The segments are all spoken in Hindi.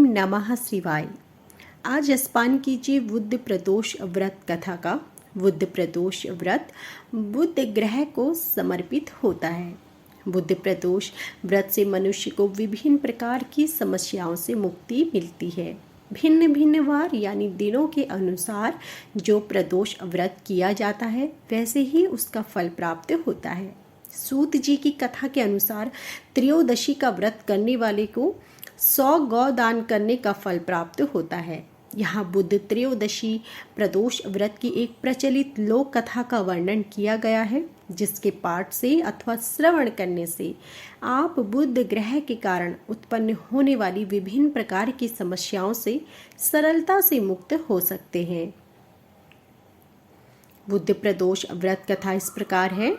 नमः शिवाय। आज स्मरण कीजिए बुध प्रदोष व्रत कथा का। बुध प्रदोष व्रत बुध ग्रह को समर्पित होता है। बुध प्रदोष व्रत से मनुष्य को विभिन्न प्रकार की समस्याओं से मुक्ति मिलती है। भिन्न भिन्न वार यानी दिनों के अनुसार जो प्रदोष व्रत किया जाता है वैसे ही उसका फल प्राप्त होता है। सूत जी की कथा के अनुसार त्रयोदशी का व्रत करने वाले को 100 गौ दान करने का फल प्राप्त होता है। यहाँ बुध त्रयोदशी प्रदोष व्रत की एक प्रचलित लोक कथा का वर्णन किया गया है, जिसके पाठ से अथवा श्रवण करने से आप बुध ग्रह के कारण उत्पन्न होने वाली विभिन्न प्रकार की समस्याओं से सरलता से मुक्त हो सकते हैं। बुध प्रदोष व्रत कथा इस प्रकार है।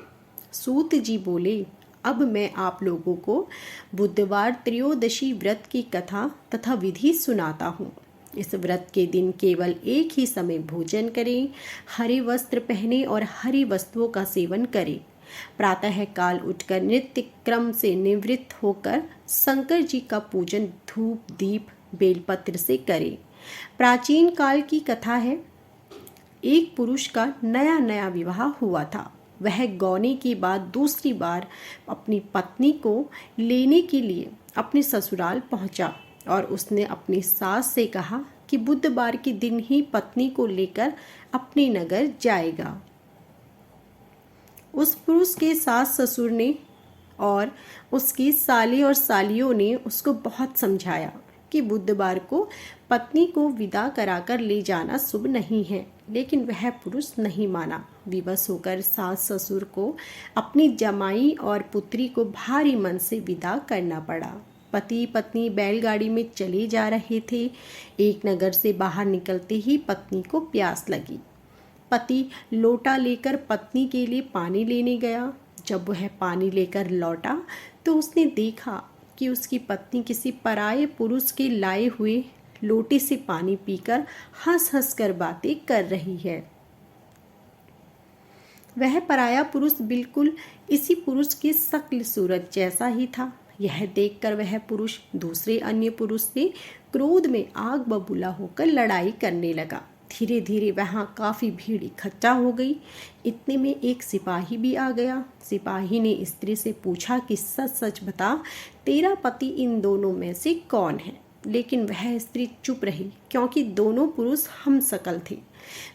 सूत जी बोले, अब मैं आप लोगों को बुधवार त्रयोदशी व्रत की कथा तथा विधि सुनाता हूँ। इस व्रत के दिन केवल एक ही समय भोजन करें, हरे वस्त्र पहने और हरी वस्तुओं का सेवन करें। प्रातः काल उठकर नित्य क्रम से निवृत्त होकर शंकर जी का पूजन धूप दीप बेलपत्र से करें। प्राचीन काल की कथा है। एक पुरुष का नया नया विवाह हुआ था। वह गौने के बाद दूसरी बार अपनी पत्नी को लेने के लिए अपने ससुराल पहुंचा और उसने अपनी सास से कहा कि बुधवार के दिन ही पत्नी को लेकर अपने नगर जाएगा। उस पुरुष के सास ससुर ने और उसके साले और सालियों ने उसको बहुत समझाया कि बुधवार को पत्नी को विदा कराकर ले जाना शुभ नहीं है, लेकिन वह पुरुष नहीं माना। विवश होकर सास ससुर को अपनी जमाई और पुत्री को भारी मन से विदा करना पड़ा। पति पत्नी बैलगाड़ी में चले जा रहे थे। एक नगर से बाहर निकलते ही पत्नी को प्यास लगी। पति लोटा लेकर पत्नी के लिए पानी लेने गया। जब वह पानी लेकर लौटा तो उसने देखा कि उसकी पत्नी किसी पराये पुरुष के लाए हुए लोटे से पानी पीकर हंस हंस कर बातें कर रही है। वह पराया पुरुष बिल्कुल इसी पुरुष की शक्ल सूरत जैसा ही था। यह देखकर वह पुरुष दूसरे अन्य पुरुष से क्रोध में आग बबूला होकर लड़ाई करने लगा। धीरे धीरे वहाँ काफी भीड़ इकट्ठा हो गई। इतने में एक सिपाही भी आ गया। सिपाही ने स्त्री से पूछा कि सच सच बता, तेरा पति इन दोनों में से कौन है? लेकिन वह स्त्री चुप रही, क्योंकि दोनों पुरुष हमशक्ल थे।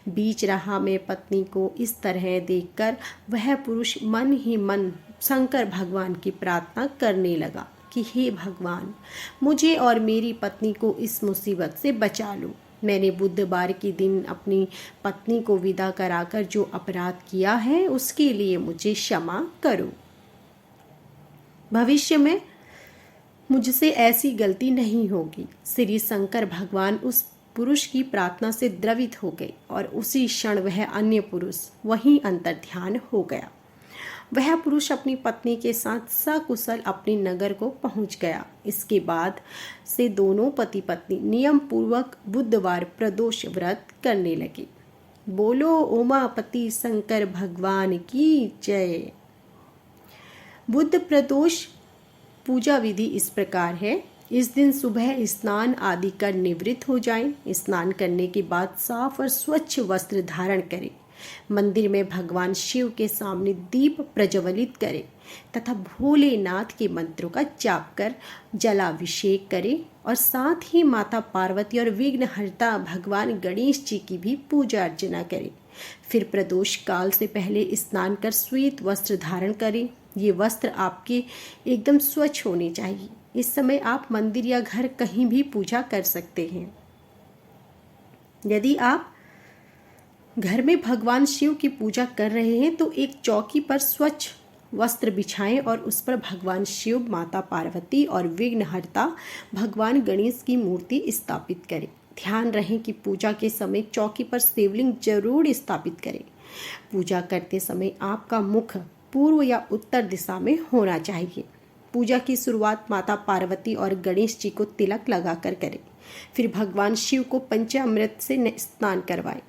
बीच राह में पत्नी को इस तरह देखकर वह पुरुष मन ही मन शंकर भगवान की प्रार्थना करने लगा कि हे भगवान, मुझे और मेरी पत्नी को इस मुसीबत से बचा लो। मैंने बुधवार के दिन अपनी पत्नी को विदा कराकर जो अपराध किया है उसके लिए मुझे क्षमा करो। भविष्य में मुझसे ऐसी गलती नहीं होगी। श्री शंकर भगवान उस पुरुष की प्रार्थना से द्रवित हो गए और उसी क्षण वह अन्य पुरुष वहीं अंतर्ध्यान हो गया। वह पुरुष अपनी पत्नी के साथ सकुशल अपने नगर को पहुंच गया। इसके बाद से दोनों पति पत्नी नियम पूर्वक बुधवार प्रदोष व्रत करने लगे। बोलो उमापति शंकर भगवान की जय। बुध प्रदोष पूजा विधि इस प्रकार है। इस दिन सुबह स्नान आदि कर निवृत्त हो जाएं। स्नान करने के बाद साफ और स्वच्छ वस्त्र धारण करें। मंदिर में भगवान शिव के सामने दीप प्रज्वलित करें तथा भोलेनाथ के मंत्रों का जाप कर जलाभिषेक करें और साथ ही माता पार्वती और विघ्नहर्ता भगवान गणेश जी की भी पूजा अर्चना करें। फिर प्रदोष काल से पहले स्नान कर श्वेत वस्त्र धारण करें। ये वस्त्र आपके एकदम स्वच्छ होने चाहिए। इस समय आप मंदिर या घर कहीं भी पूजा कर सकते हैं। यदि आप घर में भगवान शिव की पूजा कर रहे हैं तो एक चौकी पर स्वच्छ वस्त्र बिछाएं और उस पर भगवान शिव, माता पार्वती और विघ्नहर्ता भगवान गणेश की मूर्ति स्थापित करें। ध्यान रहे कि पूजा के समय चौकी पर शिवलिंग जरूर स्थापित करें। पूजा करते समय आपका मुख पूर्व या उत्तर दिशा में होना चाहिए। पूजा की शुरुआत माता पार्वती और गणेश जी को तिलक लगाकर करें। फिर भगवान शिव को पंचामृत से स्नान करवाएं।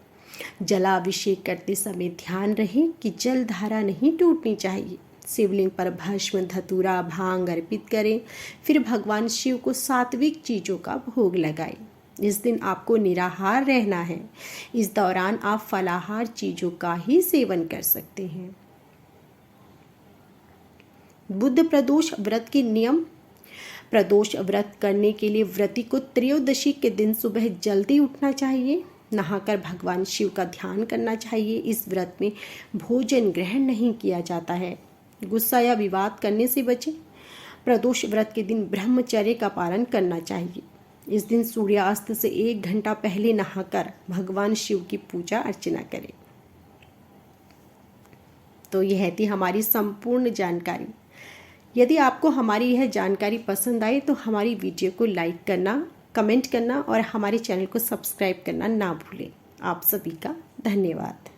जलाभिषेक करते समय ध्यान रहे कि जल धारा नहीं टूटनी चाहिए। शिवलिंग पर भस्म, धतूरा, भांग अर्पित करें। फिर भगवान शिव को सात्विक चीज़ों का भोग लगाएं। इस दिन आपको निराहार रहना है। इस दौरान आप फलाहार चीज़ों का ही सेवन कर सकते हैं। बुध प्रदोष व्रत के नियम। प्रदोष व्रत करने के लिए व्रती को त्रयोदशी के दिन सुबह जल्दी उठना चाहिए। नहाकर भगवान शिव का ध्यान करना चाहिए। इस व्रत में भोजन ग्रहण नहीं किया जाता है। गुस्सा या विवाद करने से बचें। प्रदोष व्रत के दिन ब्रह्मचर्य का पालन करना चाहिए। इस दिन सूर्यास्त से 1 घंटा पहले नहाकर भगवान शिव की पूजा अर्चना करें। तो यह थी हमारी संपूर्ण जानकारी। यदि आपको हमारी यह जानकारी पसंद आए तो हमारी वीडियो को लाइक करना, कमेंट करना और हमारे चैनल को सब्सक्राइब करना ना भूलें। आप सभी का धन्यवाद।